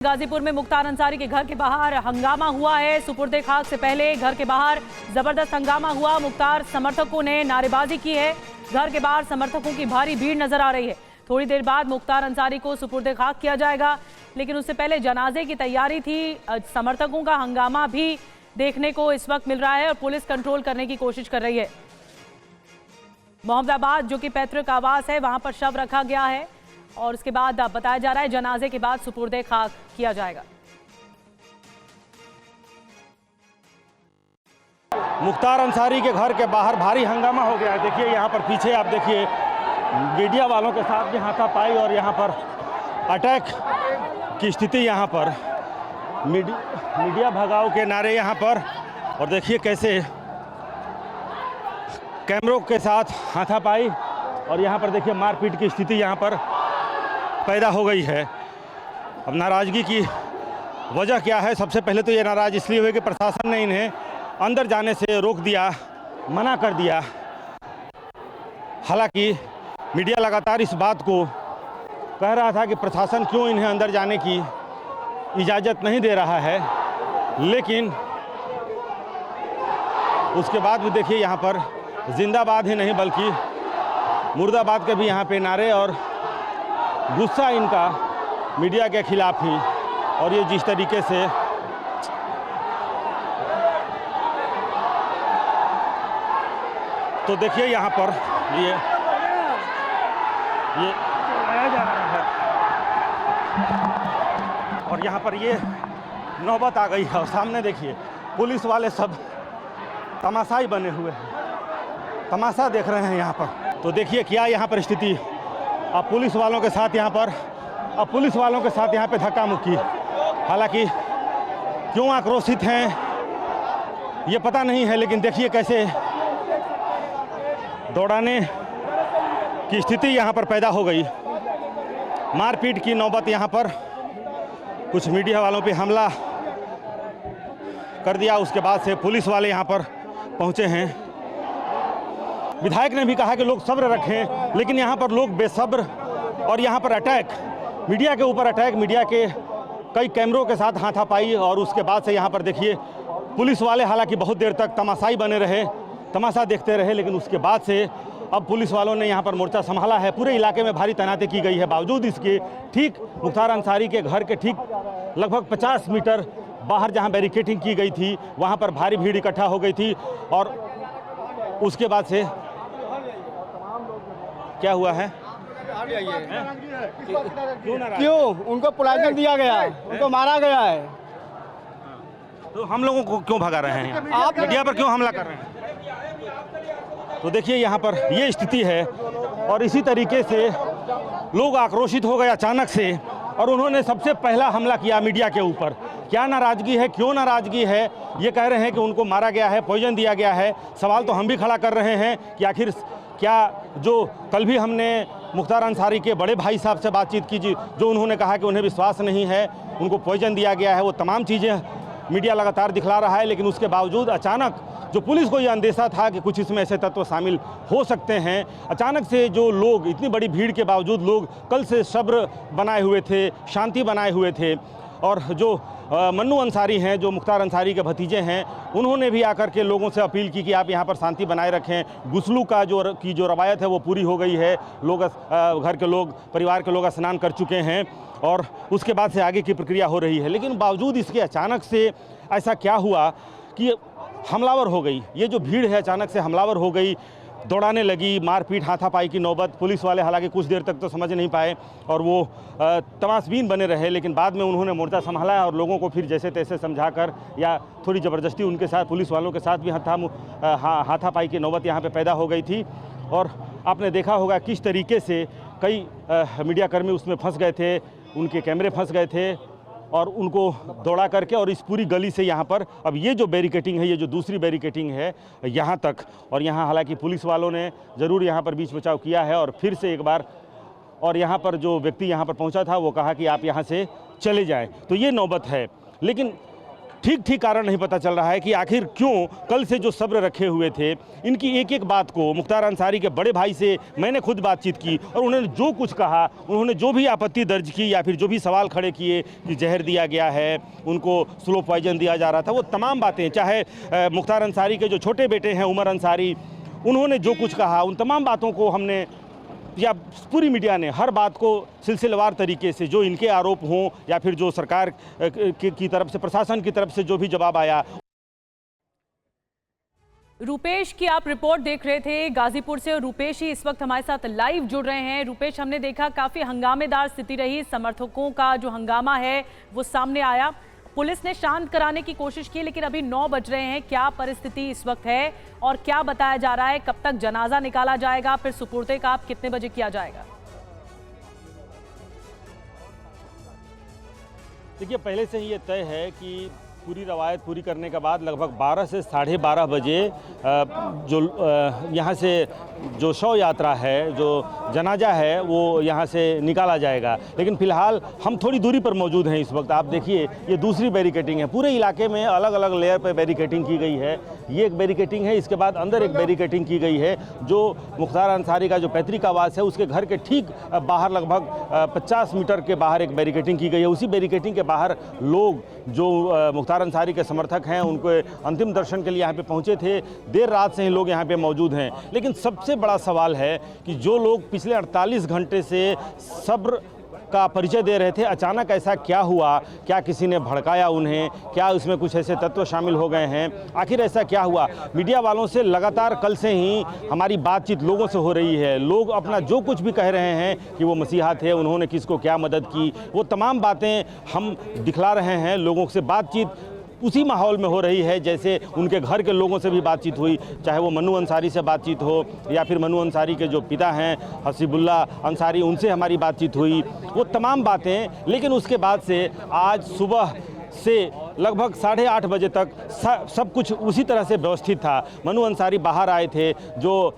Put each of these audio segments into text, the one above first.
गाजीपुर में मुख्तार अंसारी के घर के बाहर हंगामा हुआ है। सुपुर्दे खाक से पहले घर के बाहर जबरदस्त हंगामा हुआ। मुख्तार समर्थकों ने नारेबाजी की है। घर के बाहर समर्थकों की भारी भीड़ नजर आ रही है। थोड़ी देर बाद मुख्तार अंसारी को सुपुर्दे खाक किया जाएगा, लेकिन उससे पहले जनाजे की तैयारी थी। समर्थकों का हंगामा भी देखने को इस वक्त मिल रहा है और पुलिस कंट्रोल करने की कोशिश कर रही है। मोहम्मदाबाद जो कि पैतृक आवास है, वहां पर शव रखा गया है और उसके बाद बताया जा रहा है जनाजे के बाद सुपुर्दे खाक किया जाएगा। मुख्तार अंसारी के घर के बाहर भारी हंगामा हो गया है। देखिए यहाँ पर पीछे आप देखिए मीडिया वालों के साथ भी हाथापाई और यहाँ पर अटैक की स्थिति, यहाँ पर मीडिया भगाओ के नारे यहाँ पर, और देखिए कैसे कैमरों के साथ हाथापाई और यहाँ पर देखिए मारपीट की स्थिति यहाँ पर पैदा हो गई है। अब नाराज़गी की वजह क्या है? सबसे पहले तो ये नाराज़ इसलिए हुए कि प्रशासन ने इन्हें अंदर जाने से रोक दिया, मना कर दिया। हालांकि मीडिया लगातार इस बात को कह रहा था कि प्रशासन क्यों इन्हें अंदर जाने की इजाज़त नहीं दे रहा है, लेकिन उसके बाद भी देखिए यहाँ पर जिंदाबाद ही नहीं बल्कि मुर्दाबाद के भी यहाँ पे नारे और गुस्सा इनका मीडिया के खिलाफ ही। और ये जिस तरीके से तो देखिए यहाँ पर ये आया जा रहा है और यहाँ पर ये नौबत आ गई है और सामने देखिए पुलिस वाले सब तमाशाई बने हुए हैं, तमाशा देख रहे हैं यहाँ पर। तो देखिए क्या यहाँ पर स्थिति, अब पुलिस वालों के साथ यहाँ पे धक्का मुक्की। हालांकि क्यों आक्रोशित हैं ये पता नहीं है, लेकिन देखिए कैसे दौड़ाने की स्थिति यहाँ पर पैदा हो गई। मारपीट की नौबत यहाँ पर, कुछ मीडिया वालों पे हमला कर दिया। उसके बाद से पुलिस वाले यहाँ पर पहुँचे हैं। विधायक ने भी कहा कि लोग सब्र रखें, लेकिन यहाँ पर लोग बेसब्र और यहाँ पर अटैक, मीडिया के ऊपर अटैक, मीडिया के कई कैमरों के साथ हाथापाई। और उसके बाद से यहाँ पर देखिए पुलिस वाले हालांकि बहुत देर तक तमाशाई बने रहे, तमाशा देखते रहे, लेकिन उसके बाद से अब पुलिस वालों ने यहाँ पर मोर्चा संभाला है। पूरे इलाके में भारी तैनाती की गई है। बावजूद इसके ठीक मुख्तार अंसारी के घर के ठीक लगभग 50 मीटर बाहर जहाँ बैरिकेडिंग की गई थी, वहाँ पर भारी भीड़ इकट्ठा हो गई थी। और उसके बाद से क्या हुआ है? क्यों उनको पोलाइजर दिया गया है, उनको मारा गया है, तो हम लोगों को क्यों भगा रहे हैं? आप मीडिया पर क्यों हमला कर रहे हैं? तो देखिए यहाँ पर ये स्थिति है और इसी तरीके से लोग आक्रोशित हो गए अचानक से और उन्होंने सबसे पहला हमला किया मीडिया के ऊपर। क्या नाराज़गी है, क्यों नाराज़गी है? ये कह रहे हैं कि उनको मारा गया है, पॉइजन दिया गया है। सवाल तो हम भी खड़ा कर रहे हैं कि आखिर क्या, जो कल भी हमने मुख्तार अंसारी के बड़े भाई साहब से बातचीत की, जो उन्होंने कहा कि उन्हें विश्वास नहीं है, उनको पॉइजन दिया गया है, वो तमाम चीज़ें मीडिया लगातार दिखला रहा है। लेकिन उसके बावजूद अचानक जो पुलिस को ये अंदेशा था कि कुछ इसमें ऐसे तत्व शामिल हो सकते हैं, अचानक से जो लोग, इतनी बड़ी भीड़ के बावजूद लोग कल से सब्र बनाए हुए थे, शांति बनाए हुए थे। और जो मन्नू अंसारी हैं, जो मुख्तार अंसारी के भतीजे हैं, उन्होंने भी आकर के लोगों से अपील की कि आप यहाँ पर शांति बनाए रखें। गुस्लू का जो रवायत है वो पूरी हो गई है। लोग घर के लोग, परिवार के लोग स्नान कर चुके हैं और उसके बाद से आगे की प्रक्रिया हो रही है। लेकिन बावजूद इसके अचानक से ऐसा क्या हुआ कि हमलावर हो गई, ये जो भीड़ है अचानक से हमलावर हो गई, दौड़ाने लगी, मारपीट, हाथापाई की नौबत। पुलिस वाले हालांकि कुछ देर तक तो समझ नहीं पाए और वो तमाशबीन बने रहे, लेकिन बाद में उन्होंने मोर्चा संभाला और लोगों को फिर जैसे तैसे समझाकर या थोड़ी ज़बरदस्ती उनके साथ, पुलिस वालों के साथ भी हाथापाई की नौबत यहाँ पे पैदा हो गई थी। और आपने देखा होगा किस तरीके से कई मीडियाकर्मी उसमें फंस गए थे, उनके कैमरे फंस गए थे और उनको दौड़ा करके, और इस पूरी गली से यहाँ पर अब ये जो बैरिकेडिंग है, ये जो दूसरी बैरिकेडिंग है यहाँ तक, और यहाँ हालांकि पुलिस वालों ने ज़रूर यहाँ पर बीच बचाव किया है और फिर से एक बार, और यहाँ पर जो व्यक्ति यहाँ पर पहुँचा था वो कहा कि आप यहाँ से चले जाएं। तो ये नौबत है। लेकिन ठीक ठीक कारण नहीं पता चल रहा है कि आखिर क्यों कल से जो सब्र रखे हुए थे, इनकी एक एक बात को मुख्तार अंसारी के बड़े भाई से मैंने खुद बातचीत की और उन्होंने जो कुछ कहा, उन्होंने जो भी आपत्ति दर्ज की या फिर जो भी सवाल खड़े किए कि जहर दिया गया है, उनको स्लो पॉइजन दिया जा रहा था, वो तमाम बातें, चाहे मुख्तार अंसारी के जो छोटे बेटे हैं उमर अंसारी, उन्होंने जो कुछ कहा, उन तमाम बातों को हमने या पूरी मीडिया ने हर बात को सिलसिलेवार तरीके से, जो इनके आरोप हों या फिर जो सरकार की तरफ से, प्रशासन की तरफ से जो भी जवाब आया। रूपेश की आप रिपोर्ट देख रहे थे गाजीपुर से, और रूपेश ही इस वक्त हमारे साथ लाइव जुड़ रहे हैं। रूपेश, हमने देखा काफ़ी हंगामेदार स्थिति रही, समर्थकों का जो हंगामा है वो सामने आया, पुलिस ने शांत कराने की कोशिश की, लेकिन अभी 9 बज रहे हैं। क्या परिस्थिति इस वक्त है और क्या बताया जा रहा है, कब तक जनाजा निकाला जाएगा, फिर सुपुर्दे का कितने बजे किया जाएगा? देखिए, पहले से ही ये तय है कि पूरी रवायत पूरी करने के बाद लगभग 12 से 12:30 बजे जो यहाँ से जो शव यात्रा है, जो जनाजा है, वो यहाँ से निकाला जाएगा। लेकिन फ़िलहाल हम थोड़ी दूरी पर मौजूद हैं इस वक्त। आप देखिए, ये दूसरी बैरिकेटिंग है। पूरे इलाके में अलग अलग लेयर पर बैरिकेटिंग की गई है। ये एक बैरिकेटिंग है, इसके बाद अंदर एक बैरिकेटिंग की गई है जो मुख्तार अंसारी का जो पैतृक आवास है उसके घर के ठीक बाहर लगभग 50 मीटर के बाहर एक बैरिकेटिंग की गई है। उसी बैरिकेटिंग के बाहर लोग जो मुख्तार अंसारी के समर्थक हैं, उनको अंतिम दर्शन के लिए यहाँ पे पहुँचे थे। देर रात से ही लोग यहाँ पे मौजूद हैं। लेकिन सबसे बड़ा सवाल है कि जो लोग पिछले 48 घंटे से सब्र का परिचय दे रहे थे, अचानक ऐसा क्या हुआ? क्या किसी ने भड़काया उन्हें? क्या उसमें कुछ ऐसे तत्व शामिल हो गए हैं? आखिर ऐसा क्या हुआ? मीडिया वालों से लगातार कल से ही हमारी बातचीत लोगों से हो रही है। लोग अपना जो कुछ भी कह रहे हैं कि वो मसीहा थे, उन्होंने किसको क्या मदद की, वो तमाम बातें हम दिखला रहे हैं। लोगों से बातचीत उसी माहौल में हो रही है जैसे उनके घर के लोगों से भी बातचीत हुई, चाहे वो मनु अंसारी से बातचीत हो या फिर मनु अंसारी के जो पिता हैं हसीबुल्ला अंसारी, उनसे हमारी बातचीत हुई, वो तमाम बातें। लेकिन उसके बाद से आज सुबह से लगभग 8:30 बजे तक सब कुछ उसी तरह से व्यवस्थित था। मनु अंसारी बाहर आए थे, जो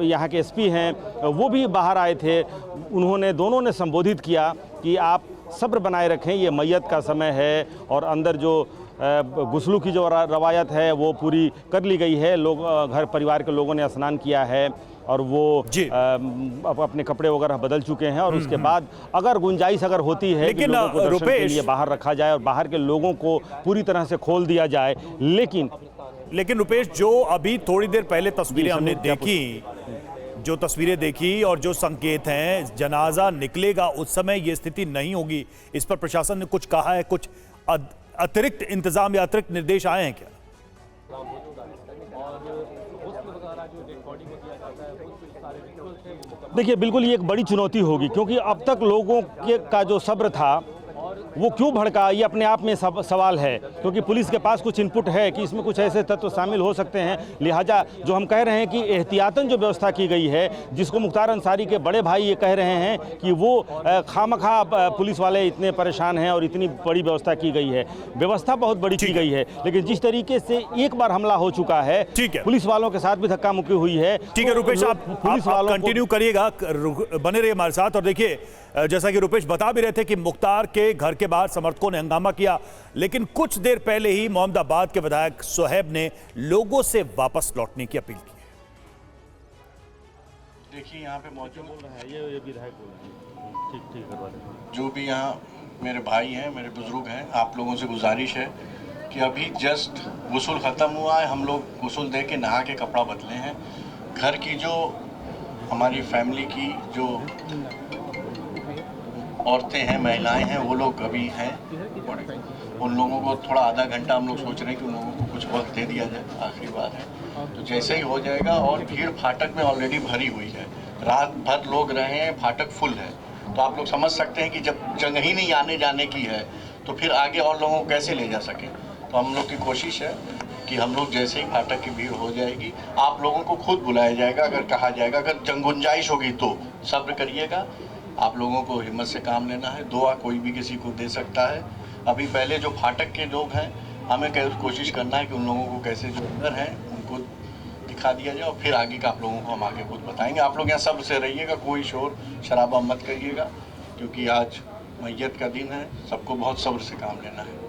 यहाँ के एसपी हैं वो भी बाहर आए थे। उन्होंने दोनों ने संबोधित किया कि आप सब्र बनाए रखें, ये मैयत का समय है और अंदर जो गुस्लू की जो रवायत है वो पूरी कर ली गई है। लोग घर परिवार के लोगों ने स्नान किया है और वो अपने कपड़े वगैरह बदल चुके हैं और उसके बाद अगर गुंजाइश अगर होती है कि लोगों को दर्शन के लिए बाहर रखा जाए और बाहर के लोगों को पूरी तरह से खोल दिया जाए। लेकिन रुपेश, जो अभी थोड़ी देर पहले तस्वीरें हमने देखी, जो तस्वीरें देखी और जो संकेत हैं जनाजा निकलेगा उस समय ये स्थिति नहीं होगी, इस पर प्रशासन ने कुछ कहा है? कुछ अतिरिक्त इंतजाम या अतिरिक्त निर्देश आए हैं क्या? देखिए, बिल्कुल ये एक बड़ी चुनौती होगी, क्योंकि अब तक लोगों का जो सब्र था वो क्यों भड़का, ये अपने आप में सवाल है। क्योंकि पुलिस के पास कुछ इनपुट है कि इसमें कुछ ऐसे तत्व शामिल हो सकते हैं। लिहाजा जो हम कह रहे हैं कि एहतियातन जो व्यवस्था की गई है, जिसको मुख्तार अंसारी के बड़े भाई ये कह रहे हैं कि वो खामखा पुलिस वाले इतने परेशान हैं और इतनी बड़ी व्यवस्था की गई है। व्यवस्था बहुत बड़ी की गई है, लेकिन जिस तरीके से एक बार हमला हो चुका है, पुलिस वालों के साथ भी धक्का मुक्की हुई है। ठीक है रुपेश, आप पुलिस वालों कंटिन्यू करिएगा, बने रहिए हमारे साथ। और देखिए, जैसा कि रुपेश बता भी रहे थे कि मुख्तार के घर के बाहर समर्थकों ने हंगामा किया, लेकिन कुछ देर पहले ही मोहम्मदाबाद के विधायक सोहेब ने लोगों से वापस लौटने की अपील की। देखिए, यहाँ पे मौजूद है ये विधायक ठीक करवा दें। जो भी यहाँ मेरे भाई हैं, मेरे बुजुर्ग हैं, आप लोगों से गुजारिश है कि अभी जस्ट गुस्ल ख़त्म हुआ है, हम लोग गुस्ल दे के नहा के कपड़ा बदले हैं। घर की जो हमारी फैमिली की जो औरतें हैं, महिलाएं हैं, वो लोग अभी हैं, उन लोगों को थोड़ा आधा घंटा हम लोग सोच रहे हैं कि उन लोगों को कुछ वक्त दे दिया जाए, आखिरी बात है। तो जैसे ही हो जाएगा, और भीड़ फाटक में ऑलरेडी भरी हुई है, रात भर लोग रहे हैं, फाटक फुल है, तो आप लोग समझ सकते हैं कि जब जगह ही नहीं आने जाने की है तो फिर आगे और लोगों को कैसे ले जा सकें। तो हम लोग की कोशिश है कि हम लोग जैसे ही फाटक की भीड़ हो जाएगी, आप लोगों को खुद बुलाया जाएगा, अगर कहा जाएगा, अगर गुंजाइश होगी तो सब्र करिएगा। आप लोगों को हिम्मत से काम लेना है, दुआ कोई भी किसी को दे सकता है। अभी पहले जो फाटक के लोग हैं, हमें कोशिश करना है कि उन लोगों को कैसे जो अंदर हैं उनको दिखा दिया जाए, और फिर आगे का आप लोगों को हम आगे खुद बताएंगे। आप लोग यहाँ सब्र से रहिएगा, कोई शोर शराबा मत करिएगा, क्योंकि आज मैयत का दिन है, सबको बहुत सब्र से काम लेना है।